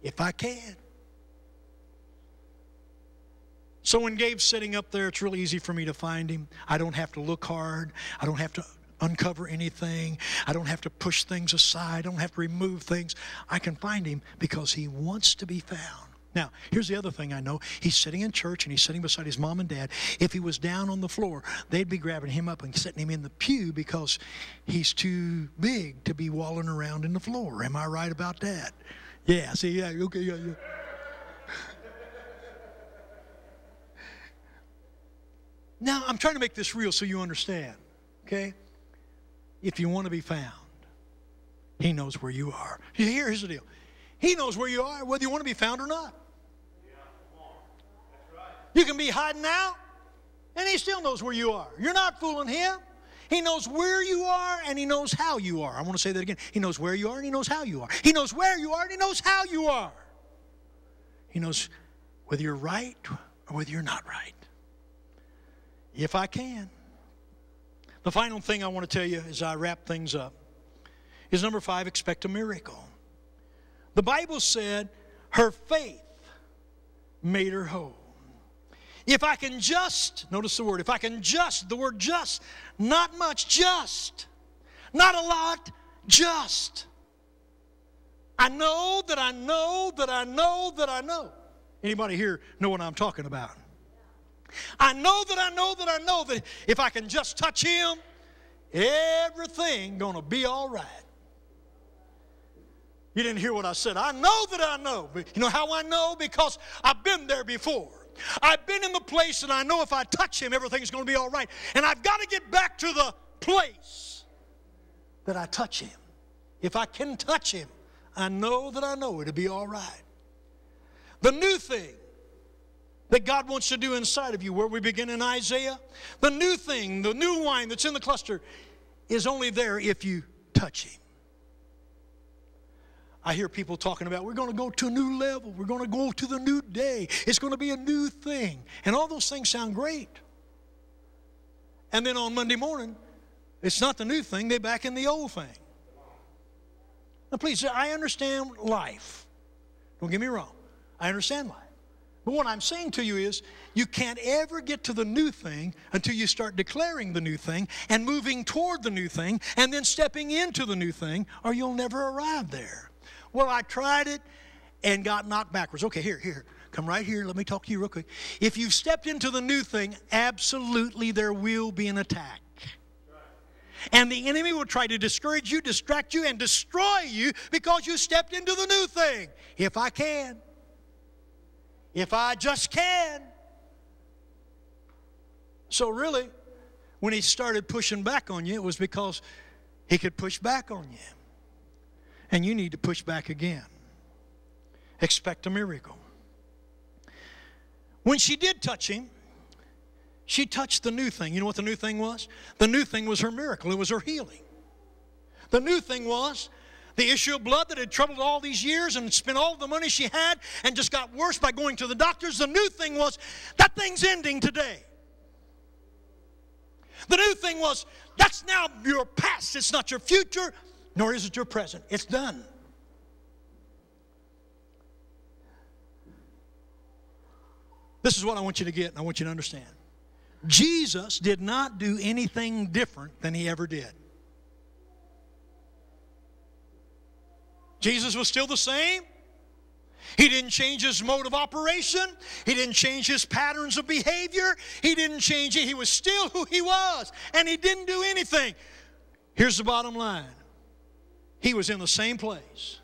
if I can. So when Gabe's sitting up there, it's really easy for me to find him. I don't have to look hard. I don't have to uncover anything. I don't have to push things aside. I don't have to remove things. I can find him because he wants to be found. Now, here's the other thing I know. He's sitting in church and he's sitting beside his mom and dad. If he was down on the floor, they'd be grabbing him up and setting him in the pew because he's too big to be walling around in the floor. Am I right about that? Yeah, see, yeah, okay, yeah. Now, I'm trying to make this real so you understand, okay? If you want to be found, he knows where you are. Here's the deal. He knows where you are, whether you want to be found or not. You can be hiding out, and he still knows where you are. You're not fooling him. He knows where you are, and he knows how you are. I want to say that again. He knows where you are, and he knows how you are. He knows where you are, and he knows how you are. He knows whether you're right or whether you're not right. If I can. The final thing I want to tell you as I wrap things up is number 5, expect a miracle. The Bible said her faith made her whole. If I can just, notice the word, if I can just, the word just, not much, just. Not a lot, just. I know that I know that I know that I know. Anybody here know what I'm talking about? I know that I know that I know that if I can just touch him, everything gonna be all right. You didn't hear what I said. I know that I know. You know how I know? Because I've been there before. I've been in the place and I know if I touch him, everything's going to be all right. And I've got to get back to the place that I touch him. If I can touch him, I know that I know it'll be all right. The new thing that God wants to do inside of you, where we begin in Isaiah, the new thing, the new wine that's in the cluster is only there if you touch him. I hear people talking about, we're going to go to a new level. We're going to go to the new day. It's going to be a new thing. And all those things sound great. And then on Monday morning, it's not the new thing. They're back in the old thing. Now, please, I understand life. Don't get me wrong. I understand life. But what I'm saying to you is, you can't ever get to the new thing until you start declaring the new thing and moving toward the new thing and then stepping into the new thing, or you'll never arrive there. Well, I tried it and got knocked backwards. Okay, here. Come right here. Let me talk to you real quick. If you've stepped into the new thing, absolutely there will be an attack. And the enemy will try to discourage you, distract you, and destroy you because you stepped into the new thing. If I can. If I just can. So really, when he started pushing back on you, it was because he could push back on you. And you need to push back again. Expect a miracle. When she did touch him, she touched the new thing. You know what the new thing was? The new thing was her miracle. It was her healing. The new thing was the issue of blood that had troubled all these years and spent all the money she had and just got worse by going to the doctors. The new thing was that thing's ending today. The new thing was that's now your past. It's not your future. Nor is it your present. It's done. This is what I want you to get and I want you to understand. Jesus did not do anything different than he ever did. Jesus was still the same. He didn't change his mode of operation. He didn't change his patterns of behavior. He didn't change it. He was still who he was. And he didn't do anything. Here's the bottom line. He was in the same place,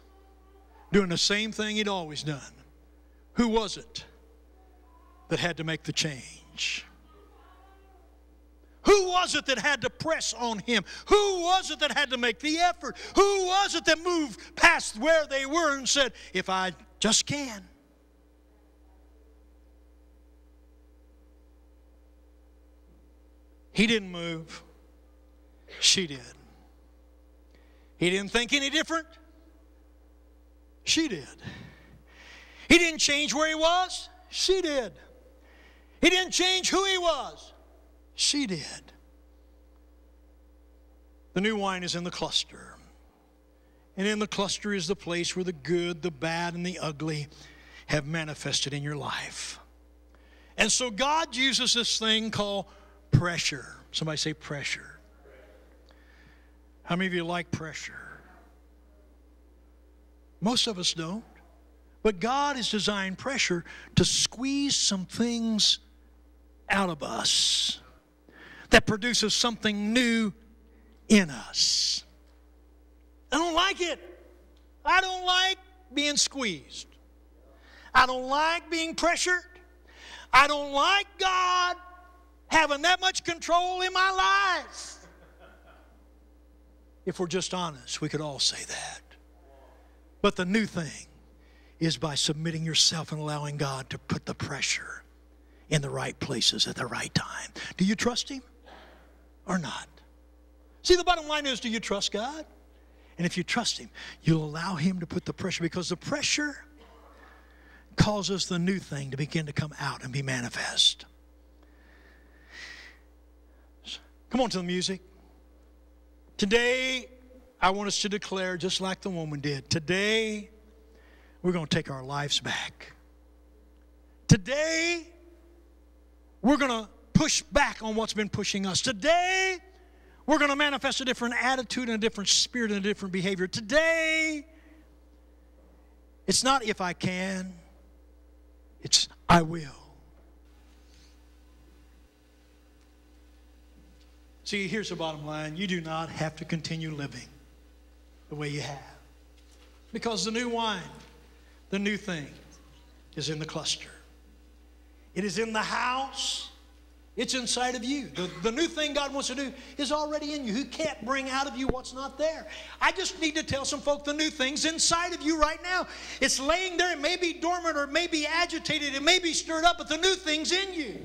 doing the same thing he'd always done. Who was it that had to make the change? Who was it that had to press on him? Who was it that had to make the effort? Who was it that moved past where they were and said, if I just can? He didn't move. She did. He didn't think any different. She did. He didn't change where he was. She did. He didn't change who he was. She did. The new wine is in the cluster. And in the cluster is the place where the good, the bad, and the ugly have manifested in your life. And so God uses this thing called pressure. Somebody say pressure. How many of you like pressure? Most of us don't. But God has designed pressure to squeeze some things out of us that produces something new in us. I don't like it. I don't like being squeezed. I don't like being pressured. I don't like God having that much control in my life. If we're just honest, we could all say that. But the new thing is by submitting yourself and allowing God to put the pressure in the right places at the right time. Do you trust Him or not? See, the bottom line is, do you trust God? And if you trust Him, you'll allow Him to put the pressure, because the pressure causes the new thing to begin to come out and be manifest. Come on to the music. Today, I want us to declare, just like the woman did, today, we're going to take our lives back. Today, we're going to push back on what's been pushing us. Today, we're going to manifest a different attitude and a different spirit and a different behavior. Today, it's not if I can, it's I will. See, here's the bottom line. You do not have to continue living the way you have. Because the new wine, the new thing, is in the cluster. It is in the house. It's inside of you. The new thing God wants to do is already in you. He can't bring out of you what's not there. I just need to tell some folk the new thing's inside of you right now. It's laying there. It may be dormant or it may be agitated. It may be stirred up, but the new thing's in you.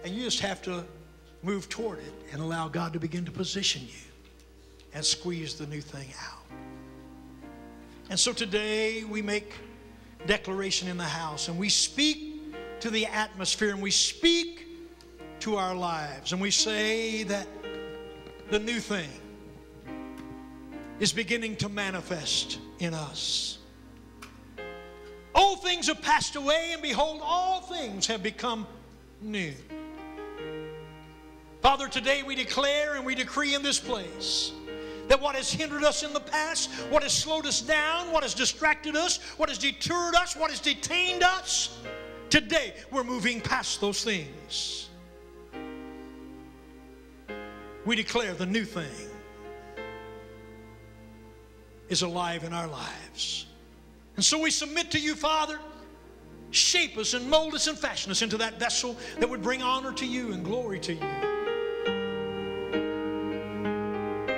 And you just have to move toward it and allow God to begin to position you and squeeze the new thing out. And so today we make declaration in the house, and we speak to the atmosphere, and we speak to our lives, and we say that the new thing is beginning to manifest in us. Old things have passed away, and behold, all things have become new. Father, today we declare and we decree in this place that what has hindered us in the past, what has slowed us down, what has distracted us, what has deterred us, what has detained us, today we're moving past those things. We declare the new thing is alive in our lives. And so we submit to you, Father. Shape us and mold us and fashion us into that vessel that would bring honor to you and glory to you.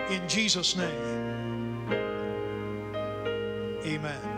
In Jesus' name, amen.